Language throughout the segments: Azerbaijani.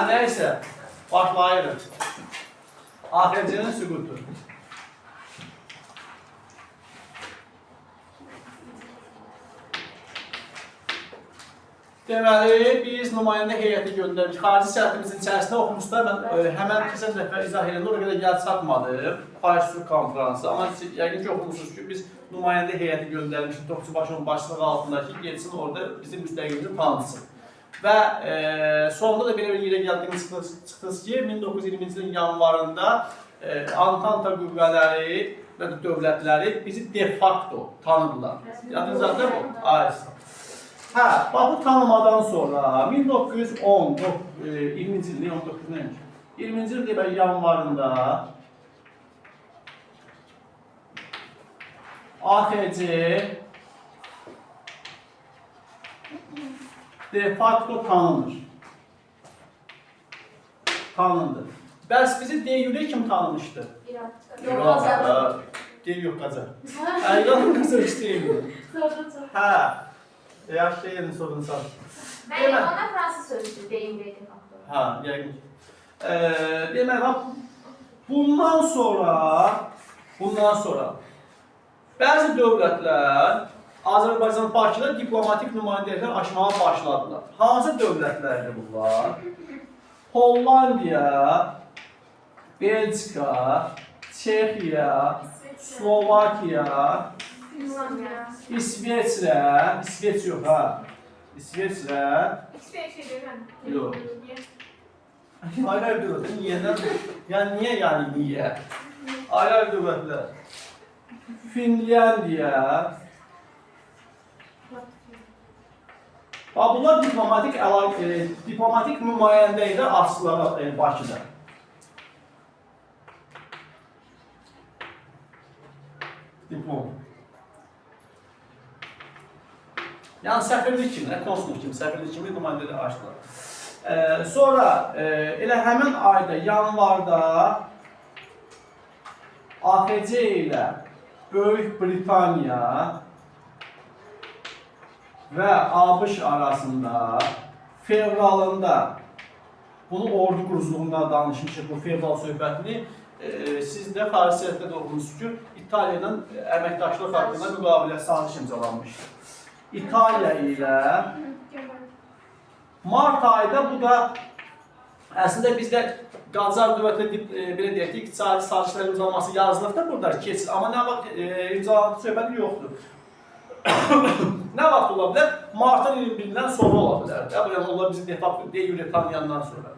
Neyse. Başlayırıq. AXC-nin süqutu. Deməli, biz nümayəndə heyəti göndərdik. Xarici səhətimizin içərisində oxumuşlar. Mən həmən keçən dəfə izah edən oraya qədər gəl çatmadı. Paris Sülh Konfransı. Amma yəqin ki, oxumuşsunuz ki, biz nümayəndə heyəti göndərmişdik. Topçubaşının başçılığı altındakı geçsin orada bizim müstəqilimizi tanısın. Və sonunda da belə bir yerə gəldiyimiz çıxdınız ki, 1920-ci ilin yanvarında Antanta qüvvələri və dövlətləri bizi de facto tanıdılar. Yadınızda bu? Ayrıca. Bu tanımadan sonra 1910, 20-ci ilin, 20-ci ilin yanvarında AXC de facto tanındı. Bəs bizi de jure kim tanımışdı? Yox, Qacar. Yox, Qacar istəyirdi. Yaxşı yerini sorun sağ. Mən ona fransız sözcüsü deyim de facto. Yəqin ki. Deməli, bundan sonra bəzi dövlətlər Azərbaycan Bakıda diplomatik nümayəndəliklər açmağa başladılar. Hansı dövlətlərdir bunlar? Hollandiya, Belçika, Çexiya, Slovakiya, İsveçrə, İsveç yox ha. İsveçrə. Yox. Ayrı dövlətlər niyədən? Yəni niyə yəni niyə? Ayrı dövlətlər. Finlandiya. Bunlar diplomatik nümayəndəliklər açdılar Bakıda. Diplom. Yəni səfirlik kimi, konsul kimi, səfirlik kimi nümayəndəliklər açdılar. Sonra elə həmin ayda, yanvarda AXC ilə Böyük Britaniya və ABŞ arasında fevralında, bunu ordu quruculuğunda danışmışıq, bu fevral söhbətini. Siz də xarici siyasətdə də oxumuşsunuz ki, İtaliya ilə əməkdaşlıq haqqında müqavilə saziş imzalanmışdır. İtaliya ilə mart ayında bu da əslində bizdə Qacar dövləti belə deyək ki, iqtisadi sazişlərin imzalanması yazılıqda burada keçir. Amma nə vaxt imzalandığı söhbəti yoxdur. Nə vaxt ola bilər? Martın 21-dən sonra ola bilər. Yəni onlar bizi de facto de jure tanıyandan sonra.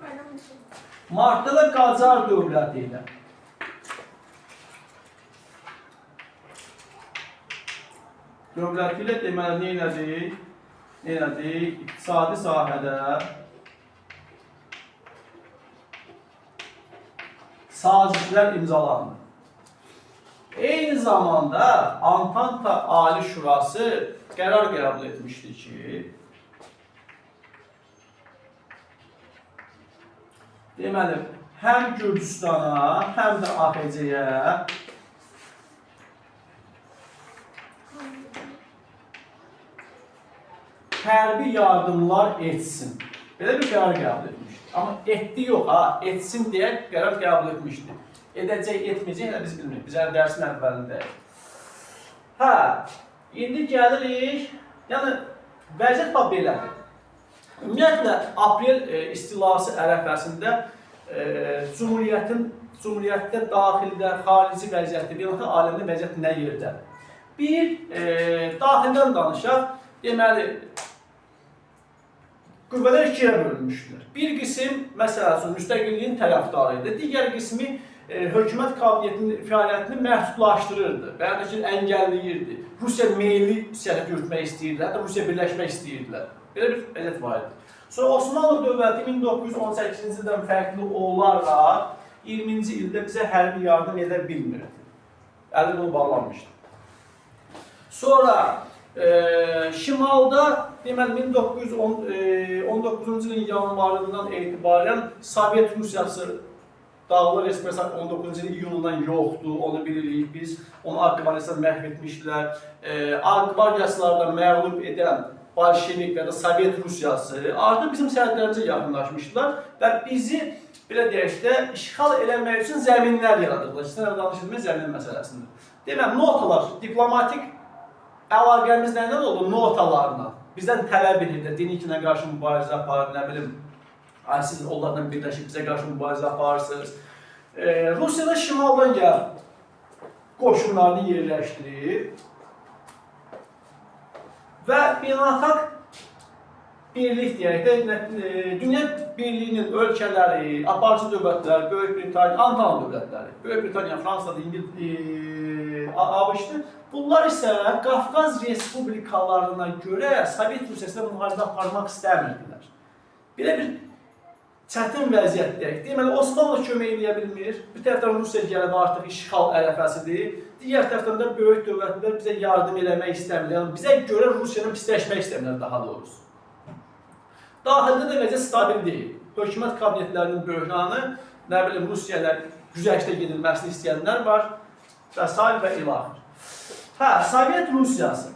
Martda da Qacar dövləti ilə. Dövləti ilə deməli nə elədik? İqtisadi sahədə sazişlər imzalandı. Eyni zamanda Antanta Ali Şurası qərar qəbul etmişdi ki, deməli, həm Gürcüstana, həm də AXC-yə hərbi yardımlar etsin. Belə bir qərar qəbul etmişdi. Amma etdi yox, etsin deyə qərar qəbul etmişdi. Edəcək, etməyəcək, biz bilmirik. Biz dərsin əvvəlindəyik. İndi gəlirik, yəni vəziyyət belədir. Ümumiyyətlə, aprel istilası ərəfəsində Cumhuriyyətdə daxildə, xarici vəziyyətdə, beynəlxalq aləmdə vəziyyət nə yerdə? Bir, daxildən danışaq, deməli, qüvvələr ikiyə bölünmüşdür. Bir qism, məsələn, müstəqilliyin tərəfdarı idi, digər qismi hökumət kabinetinin fəaliyyətini məhdudlaşdırırdı və ya da ki, əngəlləyirdi. Rusiya meyilli siyasət yürütmək istəyirdilər, hətta Rusiya birləşmək istəyirdilər. Belə bir vəziyyət var idi. Sonra Osmanlı dövləti 1918-ci ildən fərqli olaraq 20-ci ildə bizə hərbi yardım edə bilmirdi. Əli bunu bağlanmışdı. Sonra şimalda deməli 1919-cu ilin yanvarından etibarən Sovet Rusiyası Dağlar Respublikası 19-cu ilin iyulundan yoxdur, onu bilirik biz. Onu Ağ Qvardiyaçılar məhv etmişdilər. Ağ Qvardiyaçılarla məğlub edən Bolşevik və ya da Sovet Rusiyası artıq bizim sərhədlərimizə yaxınlaşmışdılar və bizi belə deyək də işğal eləmək üçün zəminlər yaradıblar. Sizə danışdığımız zəmin məsələsidir. Demək, notalar, diplomatik əlaqəmiz nədən oldu? Notalarla. Bizdən tələb edir, Denikinə qarşı mübarizə aparır, nə bilim, siz onlarla birləşib bizə qarşı mübarizə aparırsınız. Rusiyada şimaldan gəlib qoşunlarını yerləşdirir və beynəlxalq birlik deyək də, dünya birliyinin ölkələri, aparıcı dövlətlər, Böyük Britaniya, Antal dövlətləri, Böyük Britaniya, Fransada, ABŞ-dır. Bunlar isə Qafqaz respublikalarına görə Sovet Rusiyasına müharibə aparmaq istəmirdilər. Belə bir çətin vəziyyətdəyik. Deməli, Osmanlı kömək edə bilmir. Bir tərəfdən Rusiya gəlib artıq işğal ərəfəsidir. Digər tərəfdən də böyük dövlətlər bizə yardım eləmək istəmirlər. Yəni, bizə görə Rusiyanın pisləşmək istəmirlər daha doğrusu. Daxildə də vəziyyət stabil deyil. Hökumət kabinetlərinin böhranı, nə bilim, Rusiya ilə güzəştə gedilməsini istəyənlər var və s. və ilaxır. Sovet Rusiyası.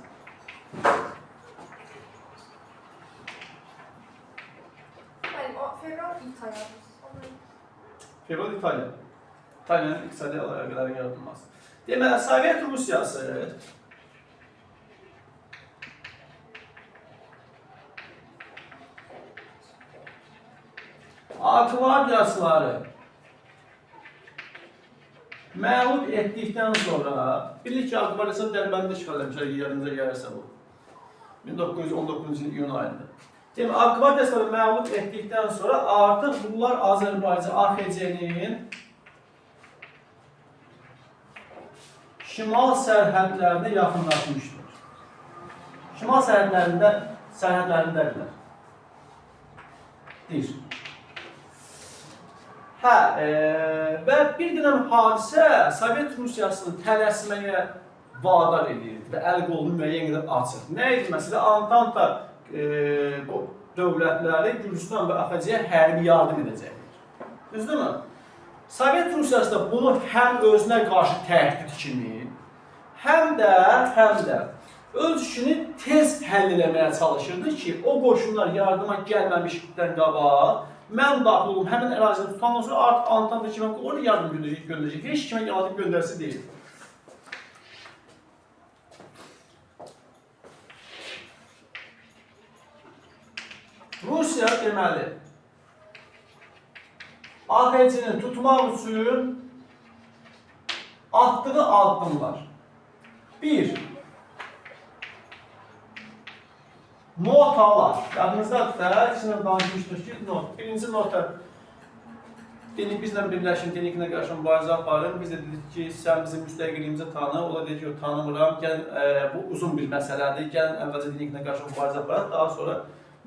Fevral İtalya. İtalyanın iqtisadi əlaqələrin yaradılması. Deməli, Sovet Rusiyası Gvardiyaçıları məğlub etdikdən sonra bilir ki, Gvardiyası Dərbəndə işğal eləmişlər, yerinizə gəlirsə bu. 1919-cu il iyun ayında. Deməli, Gvardiyaçıları məğlub etdikdən sonra artıq bunlar Azərbaycan AXC-nin şimal sərhədlərinə yaxınlaşmışdır. Şimal sərhədlərindədirlər. Deyir. Və bir dənəm hadisə Sovet Rusiyasını tələsməyə vadar edir və əl qolunu müəyyən qədər açır. Nə idi məsələ? Antanta dövlətləri Gürcüstan və AXC-yə hərbi yardım edəcəkdir. Düzdürmü? Sovet Rusiyası da bunu həm özünə qarşı təhdid kimi, həm də öz işini tez həll eləməyə çalışırdı ki, o qoşunlar yardıma gəlməmişdən qabaq, mən daxil olum, həmin ərazini tutandan sonra artıq Antanta kimə orada yardım göndərəcək. Heç kimə yardım göndərisi deyil. Rusiya deməli, AXC-ni tutmaq üçün atdığı addımlar. 1. Notalar. Yadınızdadır da, içində danışmışdır ki, birinci nota bizlə birləşin, Denikinə qarşı mübarizə aparın. Biz də dedik ki, sən bizim müstəqilliyimizə tanı. O da deyir ki, tanımıram. Bu uzun bir məsələdir. Gəlin əvvəlcə Denikinə qarşı mübarizə aparın. Daha sonra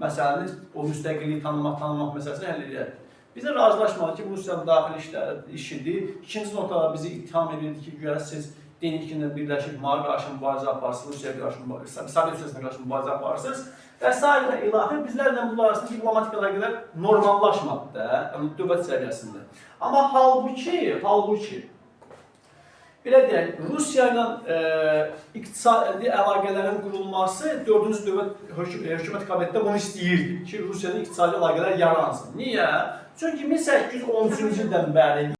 məsələni, o müstəqilliyi tanımaq məsələsini həll edək. Bizə razılaşmadı ki, bu Rusiyanın daxili işidir. İkinci notada bizi ittiham edirdi ki, güya siz Denikinlə birləşib qarşı mübarizə aparsınız, Rusiyaya qarşı mübarizə, Sovet Rusiyasına qarşı mübarizə aparsınız. Və sairə ilahi bizlərlə bunlar arasında diplomatik əlaqələr normallaşmadı da, dövlət səviyyəsində. Amma halbuki, belə deyək, Rusiya ilə iqtisadi əlaqələrin qurulması 4-cü dövlət hökumət kabinetində bunu istəyirdi ki, Rusiyanın iqtisadi əlaqələr yaransın. Niyə? Çünki 1813-cü ildən bəri